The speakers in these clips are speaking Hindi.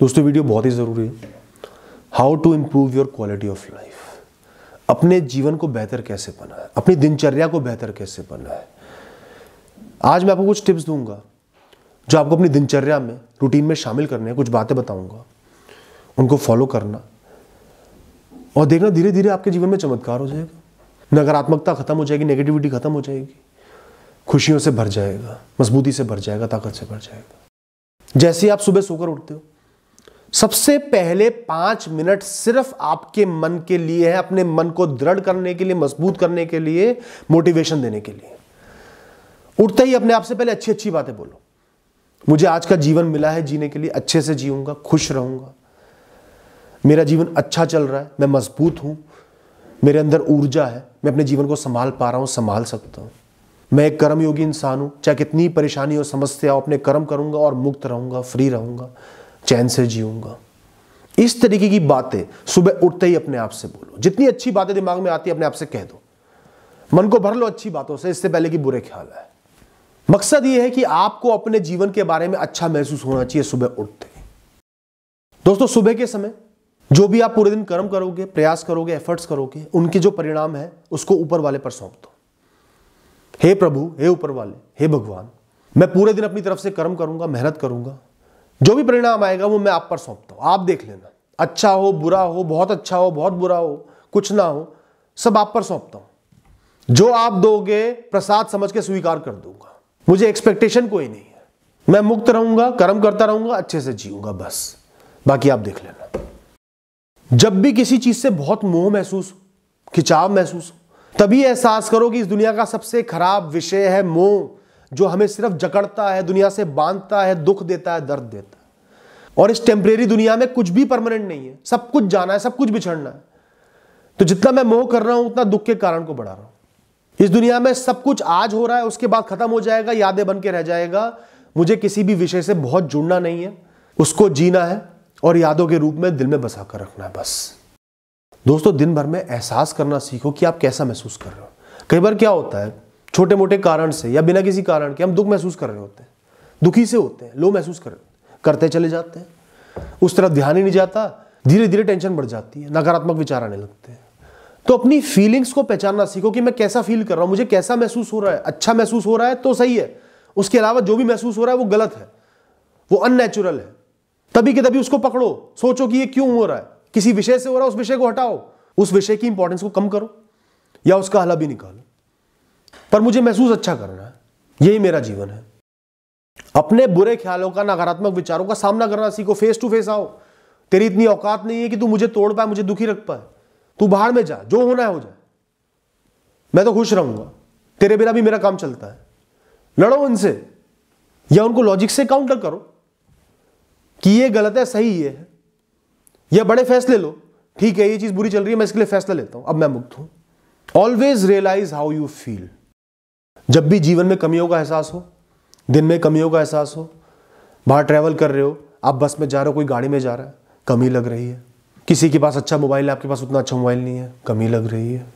दोस्तों वीडियो बहुत ही ज़रूरी है। How to improve your quality of life. अपने जीवन को बेहतर कैसे बनाए, अपनी दिनचर्या को बेहतर कैसे बनाए। आज मैं आपको कुछ टिप्स दूंगा जो आपको अपनी दिनचर्या में, रूटीन में शामिल करने हैं। कुछ बातें बताऊंगा, उनको फॉलो करना और देखना धीरे धीरे आपके जीवन में चमत्कार हो जाएगा। नकारात्मकता खत्म हो जाएगी, नेगेटिविटी खत्म हो जाएगी, खुशियों से भर जाएगा, मजबूती से भर जाएगा, ताकत से भर जाएगा। जैसे ही आप सुबह सोकर उठते हो, सबसे पहले 5 मिनट सिर्फ आपके मन के लिए है, अपने मन को दृढ़ करने के लिए, मजबूत करने के लिए, मोटिवेशन देने के लिए। उठते ही अपने आप से पहले अच्छी अच्छी बातें बोलो। मुझे आज का जीवन मिला है जीने के लिए, अच्छे से जीऊंगा, खुश रहूंगा, मेरा जीवन अच्छा चल रहा है, मैं मजबूत हूं, मेरे अंदर ऊर्जा है, मैं अपने जीवन को संभाल पा रहा हूं, संभाल सकता हूं, मैं एक कर्मयोगी इंसान हूं, चाहे कितनी परेशानी हो, समस्या हो, अपने कर्म करूंगा और मुक्त रहूंगा, फ्री रहूंगा, चैन से जीऊंगा। इस तरीके की बातें सुबह उठते ही अपने आप से बोलो। जितनी अच्छी बातें दिमाग में आती है अपने आप से कह दो। मन को भर लो अच्छी बातों से, इससे पहले कि बुरे ख्याल आए। मकसद यह है कि आपको अपने जीवन के बारे में अच्छा महसूस होना चाहिए सुबह उठते ही। दोस्तों सुबह के समय जो भी आप पूरे दिन कर्म करोगे, प्रयास करोगे, एफर्ट्स करोगे, उनके जो परिणाम है उसको ऊपर वाले पर सौंप दो। हे प्रभु, हे ऊपर वाले, हे भगवान, मैं पूरे दिन अपनी तरफ से कर्म करूंगा, मेहनत करूंगा, जो भी परिणाम आएगा वो मैं आप पर सौंपता हूं, आप देख लेना। अच्छा हो, बुरा हो, बहुत अच्छा हो, बहुत बुरा हो, कुछ ना हो, सब आप पर सौंपता हूं। जो आप दोगे प्रसाद समझ के स्वीकार कर दूंगा। मुझे एक्सपेक्टेशन कोई नहीं है, मैं मुक्त रहूंगा, कर्म करता रहूंगा, अच्छे से जीऊंगा, बस बाकी आप देख लेना। जब भी किसी चीज से बहुत मोह महसूस हो, खिंचाव महसूस हो, तभी एहसास करो कि इस दुनिया का सबसे खराब विषय है मोह, जो हमें सिर्फ जकड़ता है, दुनिया से बांधता है, दुख देता है, दर्द देता है। और इस टेम्परेरी दुनिया में कुछ भी परमानेंट नहीं है, सब कुछ जाना है, सब कुछ बिछड़ना है। तो जितना मैं मोह कर रहा हूं उतना दुख के कारण को बढ़ा रहा हूं। इस दुनिया में सब कुछ आज हो रहा है, उसके बाद खत्म हो जाएगा, यादें बन के रह जाएगा। मुझे किसी भी विषय से बहुत जुड़ना नहीं है, उसको जीना है और यादों के रूप में दिल में बसा कर रखना है, बस। दोस्तों दिन भर में एहसास करना सीखो कि आप कैसा महसूस कर रहे हो। कई बार क्या होता है, छोटे मोटे कारण से या बिना किसी कारण के हम दुख महसूस कर रहे होते हैं, दुखी से होते हैं, लो महसूस करते चले जाते हैं, उस तरफ ध्यान ही नहीं जाता, धीरे धीरे टेंशन बढ़ जाती है, नकारात्मक विचार आने लगते हैं। तो अपनी फीलिंग्स को पहचानना सीखो कि मैं कैसा फील कर रहा हूं, मुझे कैसा महसूस हो रहा है। अच्छा महसूस हो रहा है तो सही है, उसके अलावा जो भी महसूस हो रहा है वो गलत है, वो अननेचुरल है। तभी के तभी उसको पकड़ो, सोचो कि ये क्यों हो रहा है, किसी विषय से हो रहा है, उस विषय को हटाओ, उस विषय की इंपॉर्टेंस को कम करो या उसका हल भी निकालो। पर मुझे महसूस अच्छा करना है, यही मेरा जीवन है। अपने बुरे ख्यालों का, नकारात्मक विचारों का सामना करना सीखो। फेस टू फेस आओ। तेरी इतनी औकात नहीं है कि तू मुझे तोड़ पाए, मुझे दुखी रख पाए। तू बाहर में जा, जो होना है हो जाए, मैं तो खुश रहूंगा, तेरे बिना भी मेरा काम चलता है। लड़ो उनसे या उनको लॉजिक से काउंटर करो कि ये गलत है, सही ये है, या बड़े फैसले लो। ठीक है, ये चीज बुरी चल रही है, मैं इसके लिए फैसला लेता हूं, अब मैं मुक्त हूं। Always realise how you feel. जब भी जीवन में कमियों का एहसास हो, दिन में कमियों का एहसास हो, बाहर ट्रैवल कर रहे हो, आप बस में जा रहे हो, कोई गाड़ी में जा रहा है, कमी लग रही है, किसी के पास अच्छा मोबाइल है, आपके पास उतना अच्छा मोबाइल नहीं है, कमी लग रही है,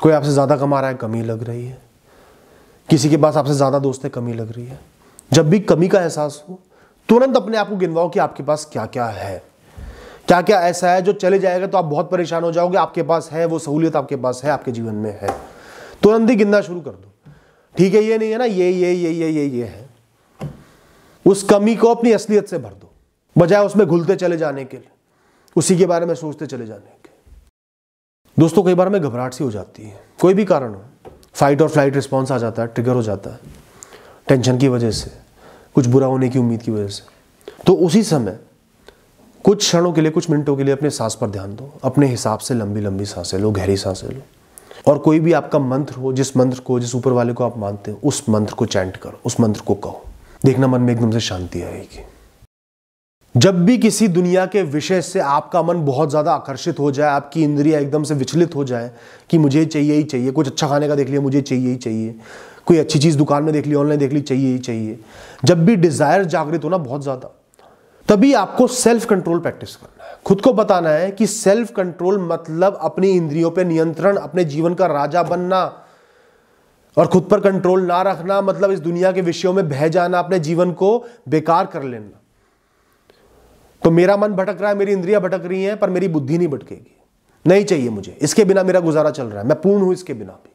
कोई आपसे ज़्यादा कमा रहा है, कमी लग रही है, किसी के पास आपसे ज़्यादा दोस्त है, कमी लग रही है। जब भी कमी का एहसास हो, तुरंत अपने आप को गिनवाओ कि आपके पास क्या क्या है, क्या क्या ऐसा है जो चले जाएगा तो आप बहुत परेशान हो जाओगे। आपके पास है वो सहूलियत, आपके पास है, आपके जीवन में है, तुरंत ही गिनना शुरू कर दो। ठीक है, ये नहीं है ना, ये है। उस कमी को अपनी असलियत से भर दो, बजाय उसमें घुलते चले जाने के लिए, उसी के बारे में सोचते चले जाने के। दोस्तों कई बार हमें घबराहट सी हो जाती है, कोई भी कारण हो, फाइट और फ्लाइट रिस्पॉन्स आ जाता है, ट्रिगर हो जाता है, टेंशन की वजह से, कुछ बुरा होने की उम्मीद की वजह से। तो उसी समय कुछ क्षणों के लिए, कुछ मिनटों के लिए अपने सांस पर ध्यान दो। अपने हिसाब से लंबी लंबी सांसें लो, गहरी सांसें लो, और कोई भी आपका मंत्र हो, जिस मंत्र को, जिस ऊपर वाले को आप मानते हो, उस मंत्र को चैंट करो, उस मंत्र को कहो। देखना मन में एकदम से शांति आएगी। जब भी किसी दुनिया के विषय से आपका मन बहुत ज्यादा आकर्षित हो जाए, आपकी इंद्रियां एकदम से विचलित हो जाए कि मुझे चाहिए ही चाहिए, कुछ अच्छा खाने का देख लिया, मुझे चाहिए ही चाहिए, कोई अच्छी चीज दुकान में देख ली, ऑनलाइन देख ली, चाहिए ही चाहिए, जब भी डिजायर जागृत हो ना बहुत ज्यादा, तभी आपको सेल्फ कंट्रोल प्रैक्टिस करना है। खुद को बताना है कि सेल्फ कंट्रोल मतलब अपनी इंद्रियों पे नियंत्रण, अपने जीवन का राजा बनना। और खुद पर कंट्रोल ना रखना मतलब इस दुनिया के विषयों में बह जाना, अपने जीवन को बेकार कर लेना। तो मेरा मन भटक रहा है, मेरी इंद्रियां भटक रही हैं, पर मेरी बुद्धि नहीं भटकेगी। नहीं चाहिए मुझे, इसके बिना मेरा गुजारा चल रहा है, मैं पूर्ण हूं इसके बिना भी।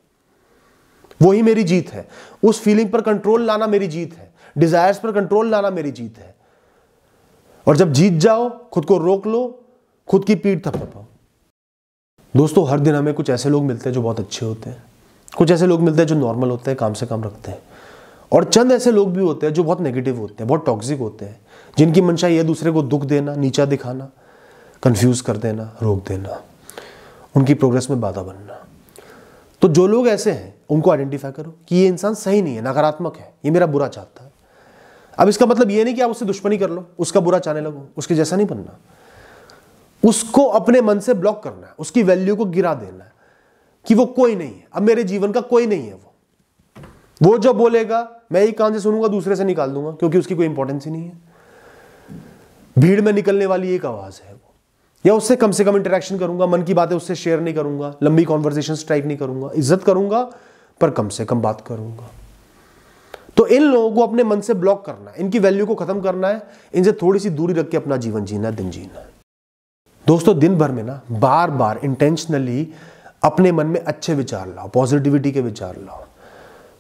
वही मेरी जीत है। उस फीलिंग पर कंट्रोल लाना मेरी जीत है, डिजायर्स पर कंट्रोल लाना मेरी जीत है। और जब जीत जाओ, खुद को रोक लो, खुद की पीठ थपथपाओ। दोस्तों, हर दिन हमें कुछ ऐसे लोग मिलते हैं जो बहुत अच्छे होते हैं, कुछ ऐसे लोग मिलते हैं जो नॉर्मल होते हैं, काम से काम रखते हैं, और चंद ऐसे लोग भी होते हैं जो बहुत नेगेटिव होते हैं, बहुत टॉक्सिक होते हैं, जिनकी मंशा ये दूसरे को दुख देना, नीचा दिखाना, कंफ्यूज कर देना, रोक देना, उनकी प्रोग्रेस में बाधा बनना। तो जो लोग ऐसे हैं उनको आइडेंटिफाई करो कि ये इंसान सही नहीं है, नकारात्मक है, ये मेरा बुरा चाहता है। अब इसका मतलब ये नहीं कि आप उससे दुश्मनी कर लो, उसका बुरा चाहने लगो, उसके जैसा नहीं बनना। उसको अपने मन से ब्लॉक करना है, उसकी वैल्यू को गिरा देना है कि वो कोई नहीं है, अब मेरे जीवन का कोई नहीं है। वो जो बोलेगा मैं एक कान से सुनूंगा, दूसरे से निकाल दूंगा, क्योंकि उसकी कोई इंपॉर्टेंस ही नहीं है। भीड़ में निकलने वाली एक आवाज है वो, या उससे कम से कम इंटरेक्शन करूंगा, मन की बातें उससे शेयर नहीं करूंगा, लंबी कॉन्वर्सेशन स्ट्राइक नहीं करूंगा, इज्जत करूंगा पर कम से कम बात करूंगा। तो इन लोगों को अपने मन से ब्लॉक करना है, इनकी वैल्यू को खत्म करना है, इनसे थोड़ी सी दूरी रख के अपना जीवन जीना है, दिन जीना है। दोस्तों, दिन भर में ना बार बार इंटेंशनली अपने मन में अच्छे विचार लाओ, पॉजिटिविटी के विचार लाओ।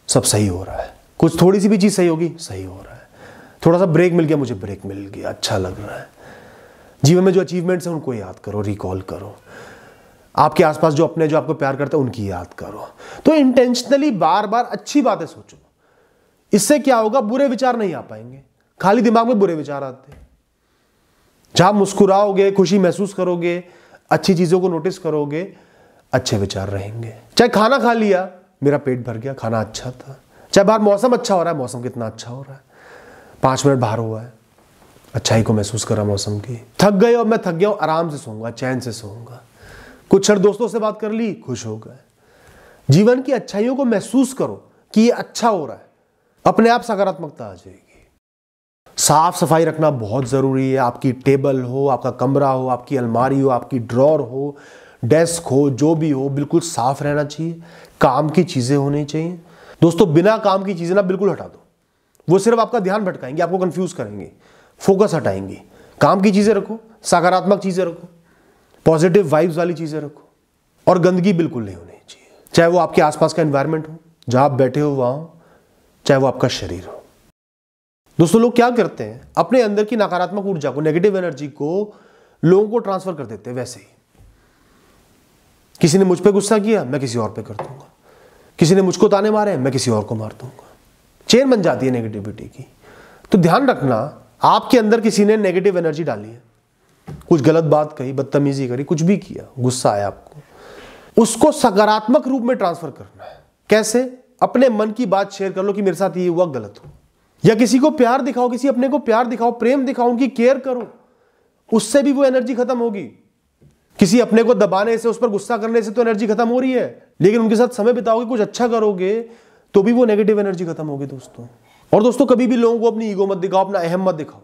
सब सही हो रहा है, कुछ थोड़ी सी भी चीज सही होगी, सही हो रहा है, थोड़ा सा ब्रेक मिल गया, मुझे ब्रेक मिल गया, अच्छा लग रहा है। जीवन में जो अचीवमेंट्स हैं उनको याद करो, रिकॉल करो। आपके आसपास जो अपने, जो आपको प्यार करते हैं, उनकी याद करो। तो इंटेंशनली बार बार अच्छी बातें सोचो। इससे क्या होगा, बुरे विचार नहीं आ पाएंगे, खाली दिमाग में बुरे विचार आते हैं। जहां मुस्कुराओगे, खुशी महसूस करोगे, अच्छी चीजों को नोटिस करोगे, अच्छे विचार रहेंगे। चाहे खाना खा लिया, मेरा पेट भर गया, खाना अच्छा था। चाहे बाहर मौसम अच्छा हो रहा है, मौसम कितना अच्छा हो रहा है, 5 मिनट बाहर हुआ है, अच्छाई को महसूस करा मौसम की। थक गए और मैं थक गया हूं, आराम से सोऊंगा, चैन से सोऊंगा। कुछ क्षण दोस्तों से बात कर ली, खुश हो गए। जीवन की अच्छाइयों को महसूस करो कि ये अच्छा हो रहा है, अपने आप सकारात्मकता आ जाएगी। साफ सफाई रखना बहुत जरूरी है। आपकी टेबल हो, आपका कमरा हो, आपकी अलमारी हो, आपकी ड्रॉर हो, डेस्क हो, जो भी हो, बिल्कुल साफ रहना चाहिए। काम की चीजें होनी चाहिए। दोस्तों, बिना काम की चीजें ना बिल्कुल हटा दो, वो सिर्फ आपका ध्यान भटकाएंगे, आपको कंफ्यूज करेंगे, फोकस हटाएंगे। काम की चीजें रखो, सकारात्मक चीजें रखो, पॉजिटिव वाइब्स वाली चीजें रखो, और गंदगी बिल्कुल नहीं होनी चाहिए। चाहे वो आपके आसपास का एनवायरनमेंट हो, जहां आप बैठे हो वहां हो, चाहे वो आपका शरीर हो। दोस्तों, लोग क्या करते हैं, अपने अंदर की नकारात्मक ऊर्जा को, नेगेटिव एनर्जी को लोगों को ट्रांसफर कर देते हैं। वैसे ही किसी ने मुझ पे गुस्सा किया, मैं किसी और पे कर दूंगा। किसी ने मुझको ताने मारे, मैं किसी और को मार दूंगा। चेन बन जाती है नेगेटिविटी की। तो ध्यान रखना, आपके अंदर किसी ने नेगेटिव एनर्जी डाली है, कुछ गलत बात कही, बदतमीजी करी, कुछ भी किया, गुस्सा आया आपको, उसको सकारात्मक रूप में ट्रांसफर करना है। कैसे? अपने मन की बात शेयर कर लो कि मेरे साथ ये हुआ, गलत हो। या किसी को प्यार दिखाओ, किसी अपने को प्यार दिखाओ, प्रेम दिखाओ, उनकी केयर करो, उससे भी वो एनर्जी खत्म होगी। किसी अपने को दबाने से, उस पर गुस्सा करने से तो एनर्जी खत्म हो रही है, लेकिन उनके साथ समय बिताओगे, कुछ अच्छा करोगे, तो भी वो नेगेटिव एनर्जी खत्म होगी दोस्तों। और दोस्तों, कभी भी लोगों को अपनी ईगो मत दिखाओ, अपना अहम मत दिखाओ।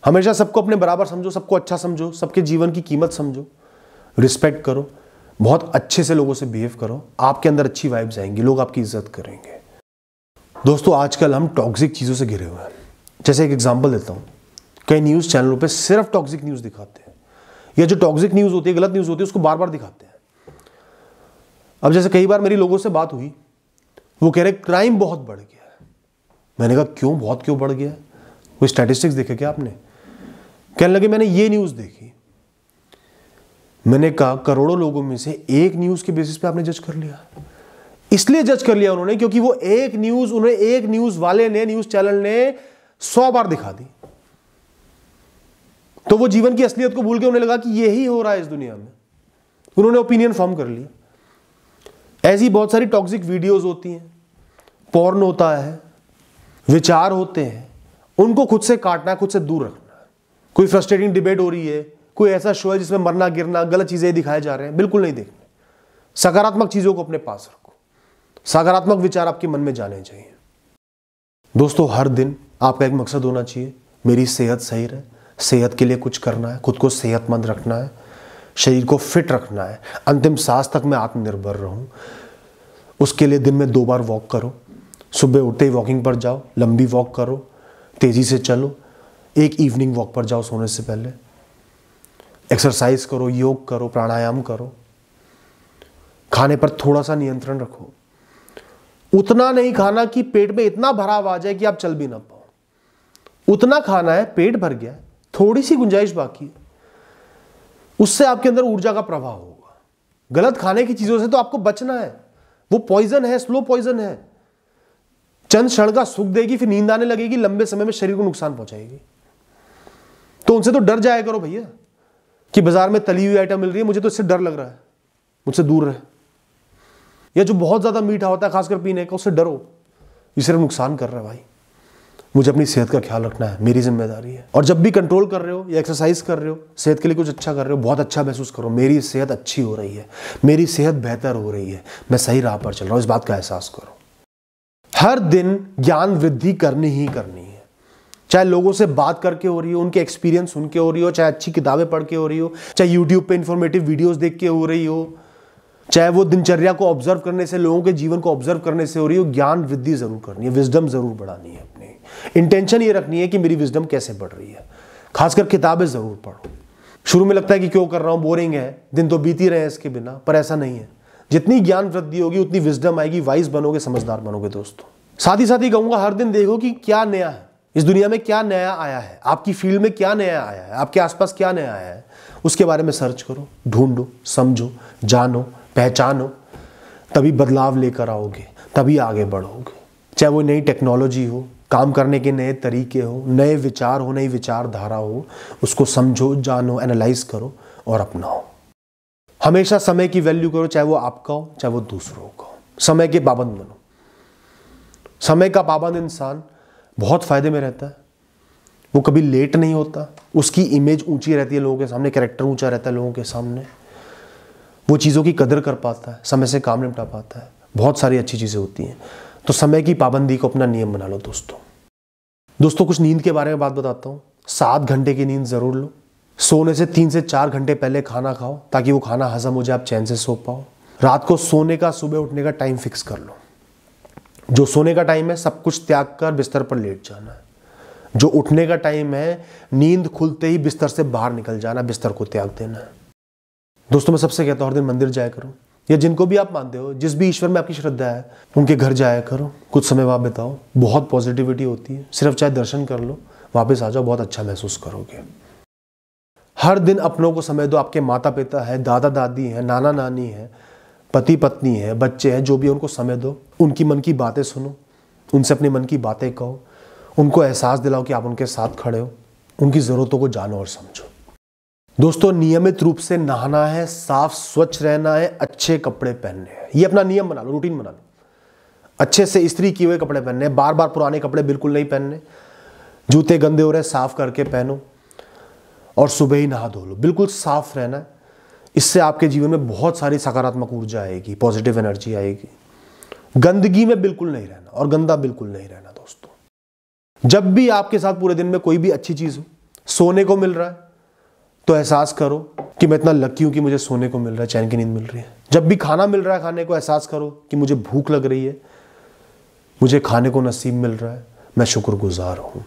हमेशा सबको अपने बराबर समझो, सबको अच्छा समझो, सबके जीवन की कीमत समझो, रिस्पेक्ट करो, बहुत अच्छे से लोगों से बिहेव करो। आपके अंदर अच्छी वाइब्स आएंगी, लोग आपकी इज्जत करेंगे। दोस्तों, आजकल हम टॉक्सिक चीजों से घिरे हुए हैं। जैसे एक एग्जांपल देता हूं, कई न्यूज चैनलों पे सिर्फ टॉक्सिक न्यूज दिखाते हैं, या जो टॉक्सिक न्यूज होती है, गलत न्यूज होती है, उसको बार बार दिखाते हैं। अब जैसे कई बार मेरी लोगों से बात हुई, वो कह रहे क्राइम बहुत बढ़ गया है। मैंने कहा क्यों, बहुत क्यों बढ़ गया है? कोई स्टैटिस्टिक्स देखे क्या आपने? कहने लगे मैंने ये न्यूज देखी। मैंने कहा करोड़ों लोगों में से एक न्यूज के बेसिस पे आपने जज कर लिया। इसलिए जज कर लिया उन्होंने क्योंकि वो एक न्यूज, उन्हें एक न्यूज वाले ने, न्यूज चैनल ने 100 बार दिखा दी, तो वो जीवन की असलियत को भूल के उन्हें लगा कि यही हो रहा है इस दुनिया में। उन्होंने ओपिनियन फॉर्म कर लिया। ऐसी बहुत सारी टॉक्सिक वीडियोस होती हैं, पॉर्न होता है, विचार होते हैं, उनको खुद से काटना है, खुद से दूर रखना है। कोई फ्रस्ट्रेटिंग डिबेट हो रही है, कोई ऐसा शो है जिसमें मरना गिरना, गलत चीजें दिखाए जा रहे हैं, बिल्कुल नहीं देखने। सकारात्मक चीजों को अपने पास रखो, सकारात्मक विचार आपके मन में जाने चाहिए। दोस्तों, हर दिन आपका एक मकसद होना चाहिए, मेरी सेहत सही रहे। सेहत के लिए कुछ करना है, खुद को सेहतमंद रखना है, शरीर को फिट रखना है, अंतिम सांस तक मैं आत्मनिर्भर रहूं। उसके लिए दिन में 2 बार वॉक करो। सुबह उठते ही वॉकिंग पर जाओ, लंबी वॉक करो, तेजी से चलो, एक इवनिंग वॉक पर जाओ सोने से पहले, एक्सरसाइज करो, योग करो, प्राणायाम करो, खाने पर थोड़ा सा नियंत्रण रखो। उतना नहीं खाना कि पेट में इतना भराव आ जाए कि आप चल भी ना पाओ। उतना खाना है, पेट भर गया, थोड़ी सी गुंजाइश बाकी है, उससे आपके अंदर ऊर्जा का प्रवाह होगा। गलत खाने की चीजों से तो आपको बचना है, वो पॉइजन है, स्लो पॉइजन है, चंद क्षण का सुख देगी, फिर नींद आने लगेगी, लंबे समय में शरीर को नुकसान पहुंचाएगी। तो उनसे तो डर जाया करो भैया, कि बाजार में तली हुई आइटम मिल रही है, मुझे तो इससे डर लग रहा है, मुझसे दूर रहे। या जो बहुत ज्यादा मीठा होता है खासकर पीने का, उससे डरो, ये सिर्फ नुकसान कर रहा है भाई। मुझे अपनी सेहत का ख्याल रखना है, मेरी जिम्मेदारी है। और जब भी कंट्रोल कर रहे हो या एक्सरसाइज कर रहे हो, सेहत के लिए कुछ अच्छा कर रहे हो, बहुत अच्छा महसूस करो, मेरी सेहत अच्छी हो रही है, मेरी सेहत बेहतर हो रही है, मैं सही राह पर चल रहा हूं, इस बात का एहसास करो। हर दिन ज्ञान वृद्धि करनी ही करनी है, चाहे लोगों से बात करके हो रही हो, उनके एक्सपीरियंस सुन के हो रही हो, चाहे अच्छी किताबें पढ़ के हो रही हो, चाहे यूट्यूब पे इंफॉर्मेटिव वीडियोस देख के हो रही हो, चाहे वो दिनचर्या को ऑब्जर्व करने से, लोगों के जीवन को ऑब्जर्व करने से हो रही हो, ज्ञान वृद्धि जरूर करनी है, विजडम जरूर बढ़ानी है। अपनी इंटेंशन ये रखनी है कि मेरी विजडम कैसे बढ़ रही है। खासकर किताबें जरूर पढ़ो। शुरू में लगता है कि क्यों कर रहा हूं, बोरिंग है, दिन तो बीत ही रहे हैं इसके बिना, पर ऐसा नहीं है। जितनी ज्ञान वृद्धि होगी उतनी विजडम आएगी, वाइज बनोगे, समझदार बनोगे दोस्तों। साथ ही कहूंगा, हर दिन देखो कि क्या नया है इस दुनिया में, क्या नया आया है, आपकी फील्ड में क्या नया आया है, आपके आसपास क्या नया आया है, उसके बारे में सर्च करो, ढूंढो, समझो, जानो, पहचानो, तभी बदलाव लेकर आओगे, तभी आगे बढ़ोगे। चाहे वो नई टेक्नोलॉजी हो, काम करने के नए तरीके हो, नए विचार हो, नई विचारधारा हो, उसको समझो, जानो, एनालाइज करो और अपनाओ। हमेशा समय की वैल्यू करो, चाहे वो आपका हो, चाहे वो दूसरों का हो। समय के पाबंद बनो। समय का पाबंद इंसान बहुत फायदे में रहता है, वो कभी लेट नहीं होता, उसकी इमेज ऊंची रहती है लोगों के सामने, कैरेक्टर ऊंचा रहता है लोगों के सामने, वो चीज़ों की कदर कर पाता है, समय से काम निपटा पाता है, बहुत सारी अच्छी चीज़ें होती हैं। तो समय की पाबंदी को अपना नियम बना लो दोस्तों। कुछ नींद के बारे में बात बताता हूँ। 7 घंटे की नींद ज़रूर लो। सोने से 3 से 4 घंटे पहले खाना खाओ, ताकि वो खाना हजम हो जाए, आप चैन से सो पाओ। रात को सोने का, सुबह उठने का टाइम फिक्स कर लो। जो सोने का टाइम है, सब कुछ त्याग कर बिस्तर पर लेट जाना है। जो उठने का टाइम है, नींद खुलते ही बिस्तर से बाहर निकल जाना, बिस्तर को त्याग देना है। दोस्तों, मैं सबसे कहता हूँ, हर दिन मंदिर जाया करो, या जिनको भी आप मानते हो, जिस भी ईश्वर में आपकी श्रद्धा है, उनके घर जाया करो, कुछ समय वहाँ बिताओ, बहुत पॉजिटिविटी होती है। सिर्फ चाहे दर्शन कर लो, वापस आ जाओ, बहुत अच्छा महसूस करोगे। हर दिन अपनों को समय दो। आपके माता पिता है, दादा दादी है, नाना नानी है, पति पत्नी है, बच्चे हैं, जो भी, उनको समय दो। उनकी मन की बातें सुनो, उनसे अपने मन की बातें कहो, उनको एहसास दिलाओ कि आप उनके साथ खड़े हो, उनकी ज़रूरतों को जानो और समझो। दोस्तों, नियमित रूप से नहाना है, साफ स्वच्छ रहना है, अच्छे कपड़े पहनने हैं। ये अपना नियम बना लो, रूटीन बना लो। अच्छे से इस्त्री किए हुए कपड़े पहनने हैं, बार बार पुराने कपड़े बिल्कुल नहीं पहनने। जूते गंदे हो रहे हैं, साफ करके पहनो, और सुबह ही नहा धो लो, बिल्कुल साफ रहना है। इससे आपके जीवन में बहुत सारी सकारात्मक ऊर्जा आएगी, पॉजिटिव एनर्जी आएगी। गंदगी में बिल्कुल नहीं रहना, और गंदा बिल्कुल नहीं रहना दोस्तों। जब भी आपके साथ पूरे दिन में कोई भी अच्छी चीज हो, सोने को मिल रहा है, तो एहसास करो कि मैं इतना लकी हूं कि मुझे सोने को मिल रहा है, चैन की नींद मिल रही है। जब भी खाना मिल रहा है खाने को, एहसास करो कि मुझे भूख लग रही है, मुझे खाने को नसीब मिल रहा है, मैं शुक्रगुजार हूं।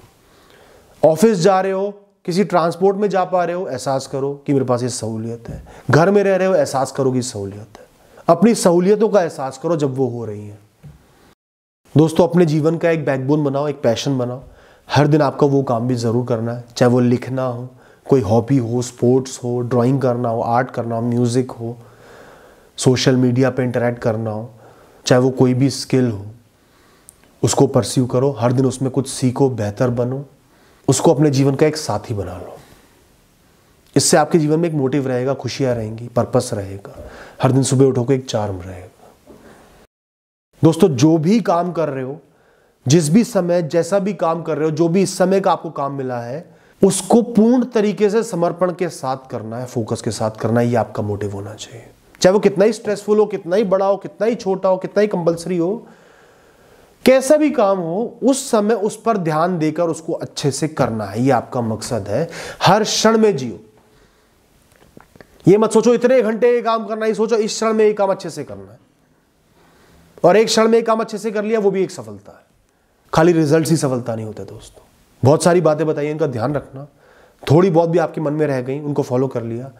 ऑफिस जा रहे हो, किसी ट्रांसपोर्ट में जा पा रहे हो, एहसास करो कि मेरे पास ये सहूलियत है। घर में रह रहे हो, एहसास करो कि सहूलियत है। अपनी सहूलियतों का एहसास करो जब वो हो रही है। दोस्तों, अपने जीवन का एक बैकबोन बनाओ, एक पैशन बनाओ। हर दिन आपको वो काम भी जरूर करना है, चाहे वो लिखना हो, कोई हॉबी हो, स्पोर्ट्स हो, ड्राइंग करना हो, आर्ट करना हो, म्यूजिक हो, सोशल मीडिया पे इंटरेक्ट करना हो, चाहे वो कोई भी स्किल हो, उसको परस्यू करो। हर दिन उसमें कुछ सीखो, बेहतर बनो, उसको अपने जीवन का एक साथी बना लो। इससे आपके जीवन में एक मोटिव रहेगा, खुशियां रहेंगी, पर्पस रहेगा, हर दिन सुबह उठोगे एक चार्म रहेगा। दोस्तों, जो भी काम कर रहे हो, जिस भी समय, जैसा भी काम कर रहे हो, जो भी इस समय का आपको काम मिला है, उसको पूर्ण तरीके से समर्पण के साथ करना है, फोकस के साथ करना है। ये आपका मोटिव होना चाहिए। चाहे वो कितना ही स्ट्रेसफुल हो, कितना ही बड़ा हो, कितना ही छोटा हो, कितना ही कंपल्सरी हो, कैसा भी काम हो, उस समय उस पर ध्यान देकर उसको अच्छे से करना है। ये आपका मकसद है। हर क्षण में जियो। ये मत सोचो इतने घंटे ये काम करना, ही सोचो इस क्षण में ये काम अच्छे से करना है। और एक क्षण में ये काम अच्छे से कर लिया, वो भी एक सफलता है। खाली रिजल्ट ही सफलता नहीं होते दोस्तों। बहुत सारी बातें बताई, इनका ध्यान रखना। थोड़ी बहुत भी आपके मन में रह गई, उनको फॉलो कर लिया,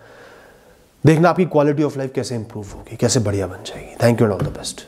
देखना आपकी क्वालिटी ऑफ लाइफ कैसे इंप्रूव होगी, कैसे बढ़िया बन जाएगी। Thank you and all the best.